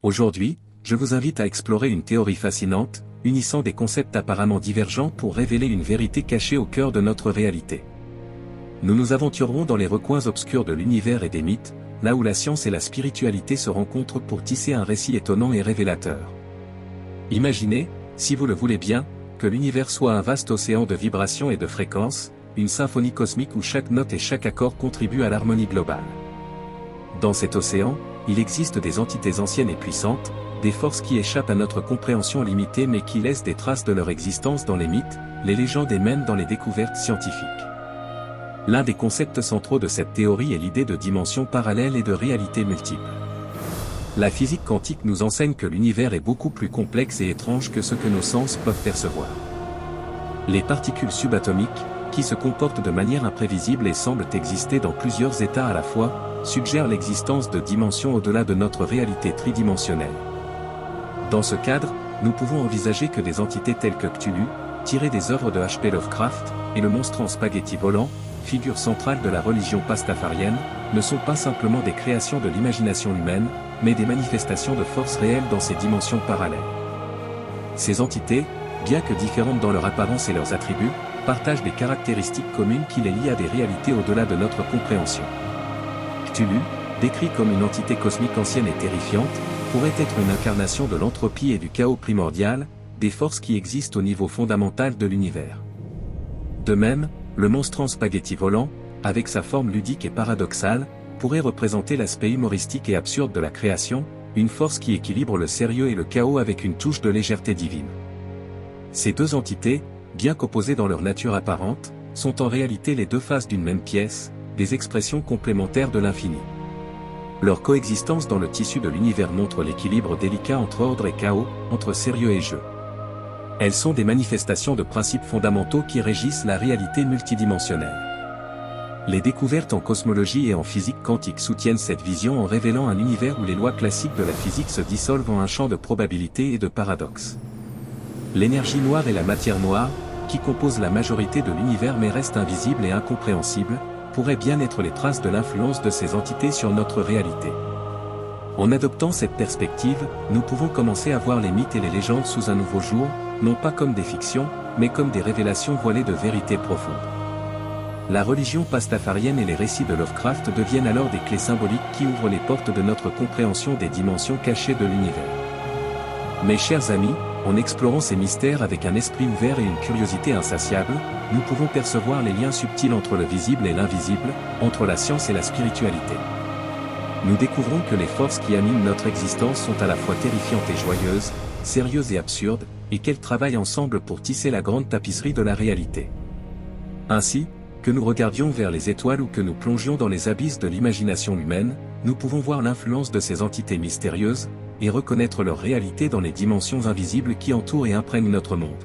Aujourd'hui, je vous invite à explorer une théorie fascinante, unissant des concepts apparemment divergents pour révéler une vérité cachée au cœur de notre réalité. Nous nous aventurerons dans les recoins obscurs de l'univers et des mythes, là où la science et la spiritualité se rencontrent pour tisser un récit étonnant et révélateur. Imaginez, si vous le voulez bien, que l'univers soit un vaste océan de vibrations et de fréquences, une symphonie cosmique où chaque note et chaque accord contribuent à l'harmonie globale. Dans cet océan, il existe des entités anciennes et puissantes, des forces qui échappent à notre compréhension limitée mais qui laissent des traces de leur existence dans les mythes, les légendes et même dans les découvertes scientifiques. L'un des concepts centraux de cette théorie est l'idée de dimensions parallèles et de réalités multiples. La physique quantique nous enseigne que l'univers est beaucoup plus complexe et étrange que ce que nos sens peuvent percevoir. Les particules subatomiques, qui se comportent de manière imprévisible et semblent exister dans plusieurs états à la fois, suggèrent l'existence de dimensions au-delà de notre réalité tridimensionnelle. Dans ce cadre, nous pouvons envisager que des entités telles que Cthulhu, tirées des œuvres de H.P. Lovecraft, et le monstre en spaghetti volant, figure centrale de la religion pastafarienne, ne sont pas simplement des créations de l'imagination humaine, mais des manifestations de forces réelles dans ces dimensions parallèles. Ces entités, bien que différentes dans leur apparence et leurs attributs, partagent des caractéristiques communes qui les lient à des réalités au-delà de notre compréhension. Cthulhu, décrit comme une entité cosmique ancienne et terrifiante, pourrait être une incarnation de l'entropie et du chaos primordial, des forces qui existent au niveau fondamental de l'univers. De même, le monstre en spaghetti volant, avec sa forme ludique et paradoxale, pourrait représenter l'aspect humoristique et absurde de la création, une force qui équilibre le sérieux et le chaos avec une touche de légèreté divine. Ces deux entités, bien qu'opposées dans leur nature apparente, sont en réalité les deux faces d'une même pièce, des expressions complémentaires de l'infini. Leur coexistence dans le tissu de l'univers montre l'équilibre délicat entre ordre et chaos, entre sérieux et jeu. Elles sont des manifestations de principes fondamentaux qui régissent la réalité multidimensionnelle. Les découvertes en cosmologie et en physique quantique soutiennent cette vision en révélant un univers où les lois classiques de la physique se dissolvent en un champ de probabilités et de paradoxes. L'énergie noire et la matière noire, qui composent la majorité de l'univers mais restent invisibles et incompréhensibles, pourraient bien être les traces de l'influence de ces entités sur notre réalité. En adoptant cette perspective, nous pouvons commencer à voir les mythes et les légendes sous un nouveau jour, non pas comme des fictions, mais comme des révélations voilées de vérités profondes. La religion pastafarienne et les récits de Lovecraft deviennent alors des clés symboliques qui ouvrent les portes de notre compréhension des dimensions cachées de l'univers. Mes chers amis, en explorant ces mystères avec un esprit ouvert et une curiosité insatiable, nous pouvons percevoir les liens subtils entre le visible et l'invisible, entre la science et la spiritualité. Nous découvrons que les forces qui animent notre existence sont à la fois terrifiantes et joyeuses, sérieuses et absurdes, et qu'elles travaillent ensemble pour tisser la grande tapisserie de la réalité. Ainsi, que nous regardions vers les étoiles ou que nous plongions dans les abysses de l'imagination humaine, nous pouvons voir l'influence de ces entités mystérieuses, et reconnaître leur réalité dans les dimensions invisibles qui entourent et imprègnent notre monde.